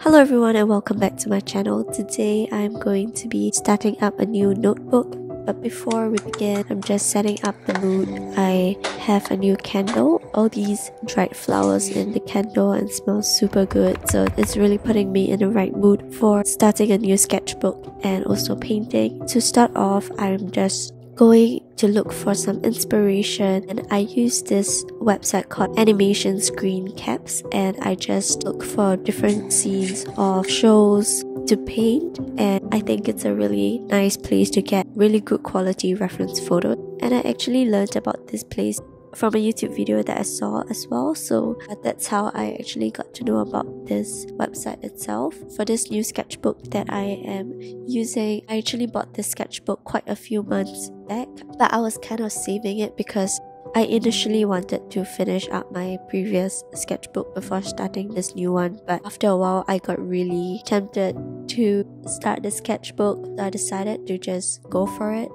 Hello everyone and welcome back to my channel. Today I'm going to be starting up a new notebook. But before we begin, I'm just setting up the mood. I have a new candle, all these dried flowers in the candle, and smells super good. So it's really putting me in the right mood for starting a new sketchbook and also painting. To start off, I'm just going to look for some inspiration, and I use this website called Animation Screen Caps, and I just look for different scenes of shows to paint, and I think it's a really nice place to get really good quality reference photos. And I actually learned about this place from a YouTube video that I saw as well, so that's how I actually got to know about this website itself. For this new sketchbook that I am using, I actually bought this sketchbook quite a few months back, but I was kind of saving it because I initially wanted to finish up my previous sketchbook before starting this new one, but after a while I got really tempted to start the sketchbook, so I decided to just go for it.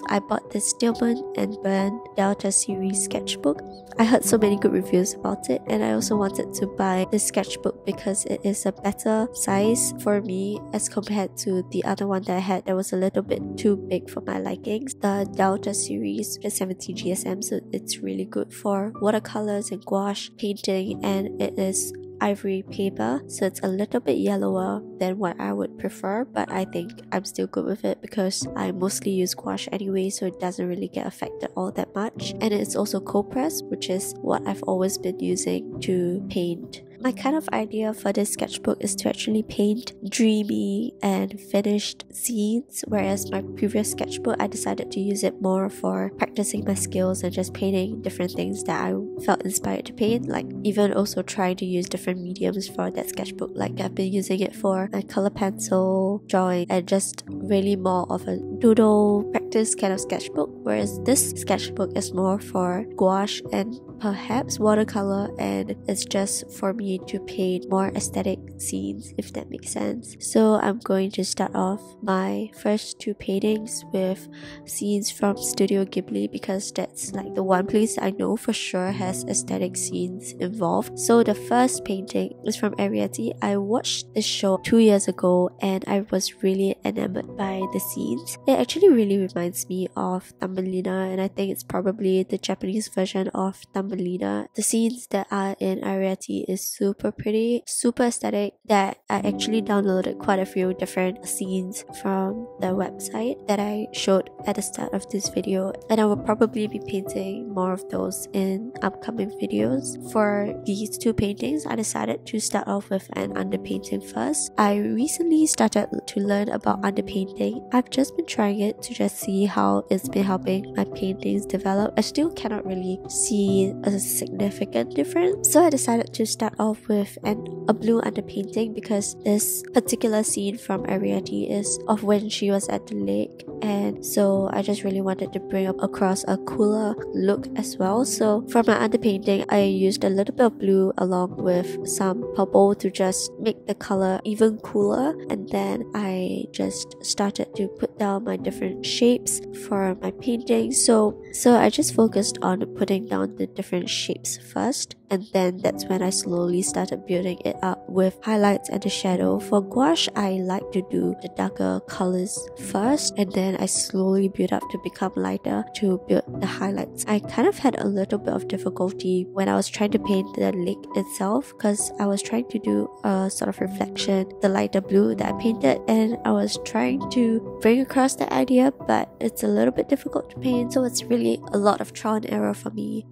I bought this Stillman and Burn Delta series sketchbook. I heard so many good reviews about it, and I also wanted to buy this sketchbook because it is a better size for me as compared to the other one that I had that was a little bit too big for my likings. The Delta series is 70 GSM, so it's really good for watercolors and gouache painting, and it is ivory paper, so it's a little bit yellower than what I would prefer, but I think I'm still good with it because I mostly use gouache anyway, so it doesn't really get affected all that much. And it's also cold press, which is what I've always been using to paint. My kind of idea for this sketchbook is to actually paint dreamy and finished scenes, whereas my previous sketchbook I decided to use it more for practicing my skills and just painting different things that I felt inspired to paint, like even also trying to use different mediums for that sketchbook. Like I've been using it for my color pencil drawing and just really more of a doodle practice kind of sketchbook, whereas this sketchbook is more for gouache and perhaps watercolor, and it's just for me to paint more aesthetic scenes, if that makes sense. So I'm going to start off my first two paintings with scenes from Studio Ghibli because that's like the one place I know for sure has aesthetic scenes involved. So the first painting is from Arrietty. I watched this show 2 years ago and I was really enamored by the scenes. It actually really reminds me of Thumbelina, and I think it's probably the Japanese version of Thumbelina. The scenes that are in Arrietty is super pretty, super aesthetic, that I actually downloaded quite a few different scenes from the website that I showed at the start of this video, and I will probably be painting more of those in upcoming videos. For these two paintings, I decided to start off with an underpainting first. I recently started to learn about underpainting. I've just been trying it to just see how it's been helping my paintings develop. I still cannot really see a significant difference, so I decided to start off with a blue underpainting because this particular scene from Arrietty is of when she was at the lake, and so I just really wanted to bring up across a cooler look as well. So for my underpainting, I used a little bit of blue along with some purple to just make the color even cooler, and then I just started to put down my different shapes for my painting. So I just focused on putting down the different shapes first, and then that's when I slowly started building it up with highlights and the shadow. For gouache, I like to do the darker colors first, and then I slowly build up to become lighter to build the highlights. I kind of had a little bit of difficulty when I was trying to paint the lake itself because I was trying to do a sort of reflection, the lighter blue that I painted, and I was trying to bring across the idea, but it's a little bit difficult to paint, so it's really a lot of trial and error for me.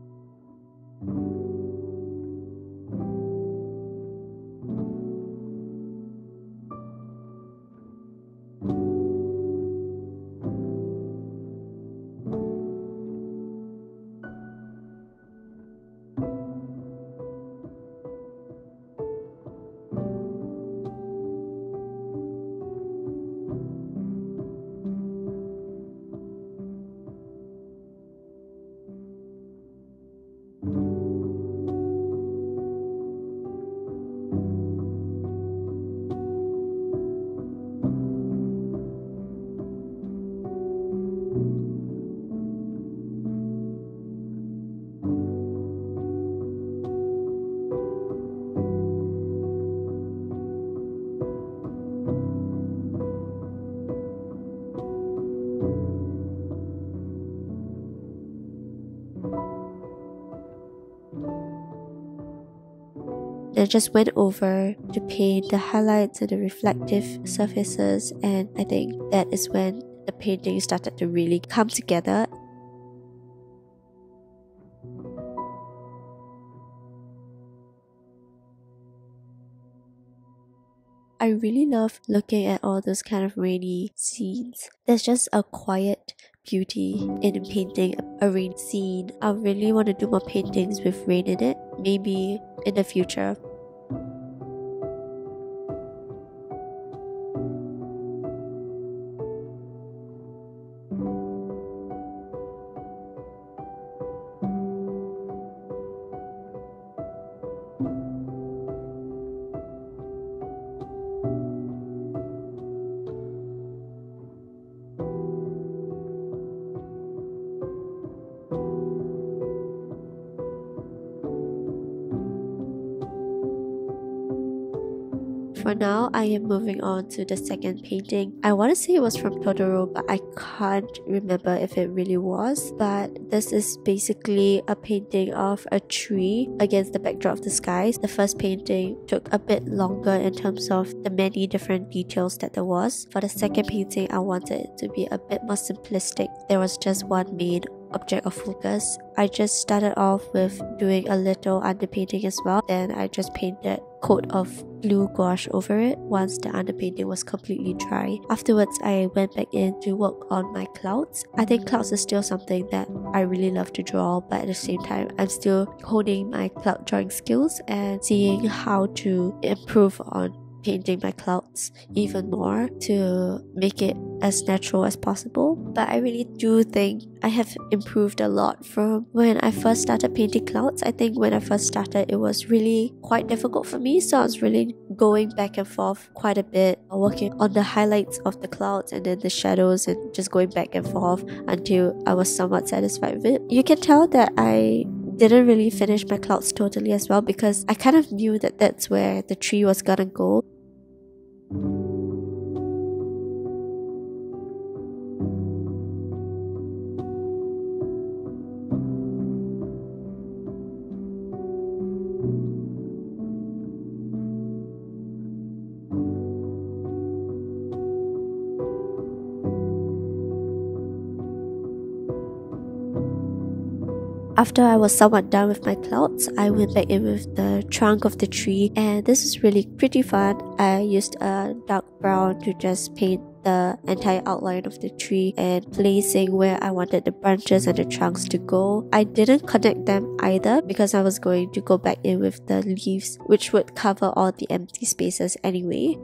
and I just went over to paint the highlights and the reflective surfaces, and I think that is when the painting started to really come together. I really love looking at all those kind of rainy scenes. There's just a quiet beauty in painting a rain scene. I really want to do more paintings with rain in it, maybe in the future. For now, I am moving on to the second painting. I want to say it was from Totoro, but I can't remember if it really was. But this is basically a painting of a tree against the backdrop of the skies. The first painting took a bit longer in terms of the many different details that there was. For the second painting, I wanted it to be a bit more simplistic. There was just one main object of focus. I just started off with doing a little underpainting as well. Then I just painted a coat of blue gouache over it once the underpainting was completely dry. Afterwards, I went back in to work on my clouds. I think clouds is still something that I really love to draw, but at the same time, I'm still honing my cloud drawing skills and seeing how to improve on painting my clouds even more to make it as natural as possible. But I really do think I have improved a lot from when I first started painting clouds. I think when I first started, it was really quite difficult for me, so I was really going back and forth quite a bit, working on the highlights of the clouds and then the shadows, and just going back and forth until I was somewhat satisfied with it. You can tell that I didn't really finish my clouds totally as well, because I kind of knew that that's where the tree was gonna go. After I was somewhat done with my clouds, I went back in with the trunk of the tree, and this is really pretty fun. I used a dark brown to just paint the entire outline of the tree and placing where I wanted the branches and the trunks to go. I didn't connect them either because I was going to go back in with the leaves, which would cover all the empty spaces anyway.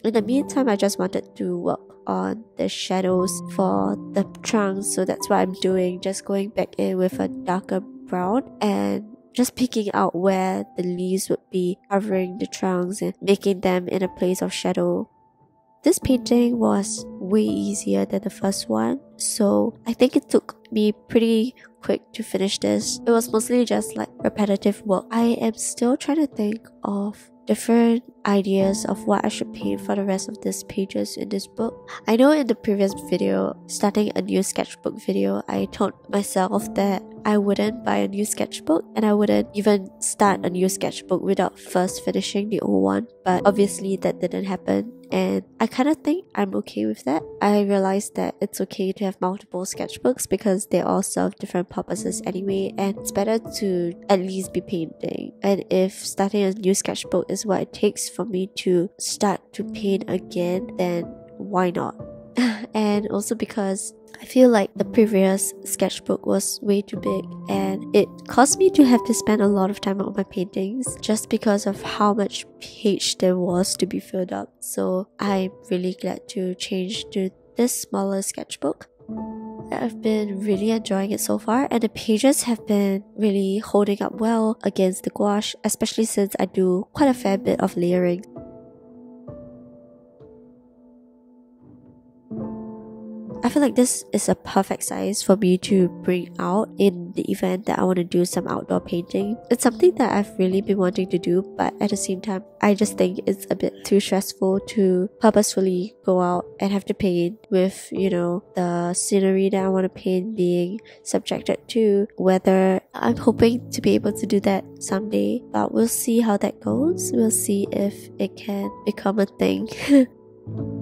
In the meantime, I just wanted to work on the shadows for the trunks, so that's what I'm doing, just going back in with a darker brown and just picking out where the leaves would be covering the trunks and making them in a place of shadow. This painting was way easier than the first one, so I think it took me pretty quick to finish this. It was mostly just like repetitive work. I am still trying to think of different ideas of what I should paint for the rest of these pages in this book. I know in the previous video, starting a new sketchbook video, I told myself that I wouldn't buy a new sketchbook and I wouldn't even start a new sketchbook without first finishing the old one, but obviously that didn't happen, and I kind of think I'm okay with that. I realized that it's okay to have multiple sketchbooks because they all serve different purposes anyway, and it's better to at least be painting. And if starting a new sketchbook is what it takes for me to start to paint again, then why not? And also because I feel like the previous sketchbook was way too big and it caused me to have to spend a lot of time on my paintings just because of how much page there was to be filled up. So I'm really glad to change to this smaller sketchbook. I've been really enjoying it so far, and the pages have been really holding up well against the gouache, especially since I do quite a fair bit of layering. I feel like this is a perfect size for me to bring out in the event that I want to do some outdoor painting. It's something that I've really been wanting to do, but at the same time, I just think it's a bit too stressful to purposefully go out and have to paint with, you know, the scenery that I want to paint being subjected to weather. I'm hoping to be able to do that someday, but we'll see how that goes. We'll see if it can become a thing.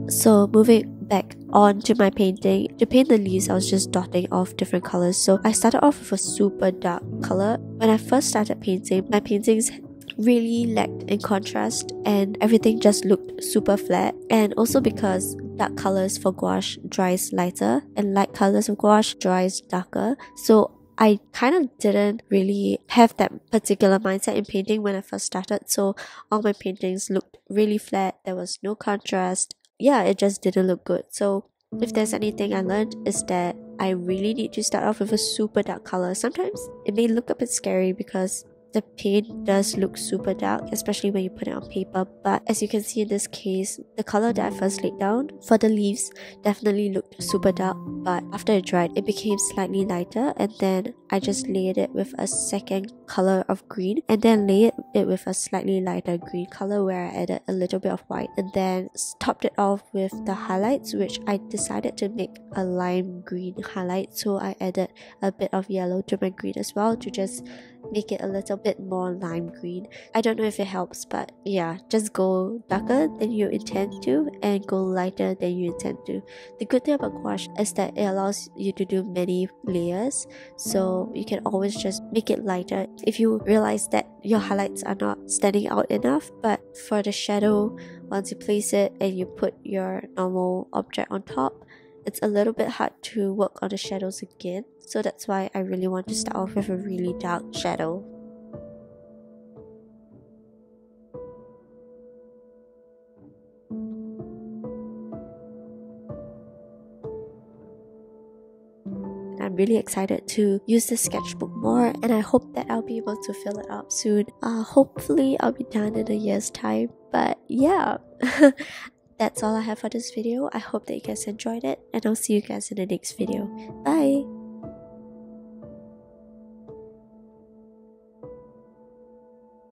So moving back on to my painting, to paint the leaves I was just dotting off different colors. So I started off with a super dark color. When I first started painting, my paintings really lacked in contrast and everything just looked super flat, and also because dark colors for gouache dries lighter and light colors of gouache dries darker. So I kind of didn't really have that particular mindset in painting when I first started, so all my paintings looked really flat. There was no contrast. Yeah, it just didn't look good. So if there's anything I learned is that I really need to start off with a super dark color. Sometimes it may look a bit scary because the paint does look super dark, especially when you put it on paper, but as you can see in this case, the color that I first laid down for the leaves definitely looked super dark, but after it dried, it became slightly lighter, and then I just layered it with a second color of green, and then layered it with a slightly lighter green color where I added a little bit of white, and then topped it off with the highlights, which I decided to make a lime green highlight, so I added a bit of yellow to my green as well to just make it a little bit more lime green. I don't know if it helps, but yeah, just go darker than you intend to and go lighter than you intend to. The good thing about gouache is that it allows you to do many layers, so you can always just make it lighter if you realize that your highlights are not standing out enough. But for the shadow, once you place it and you put your normal object on top, it's a little bit hard to work on the shadows again, so that's why I really want to start off with a really dark shadow. I'm really excited to use the sketchbook more, and I hope that I'll be able to fill it up soon. Hopefully I'll be done in a year's time, but yeah. That's all I have for this video. I hope that you guys enjoyed it, and I'll see you guys in the next video. Bye!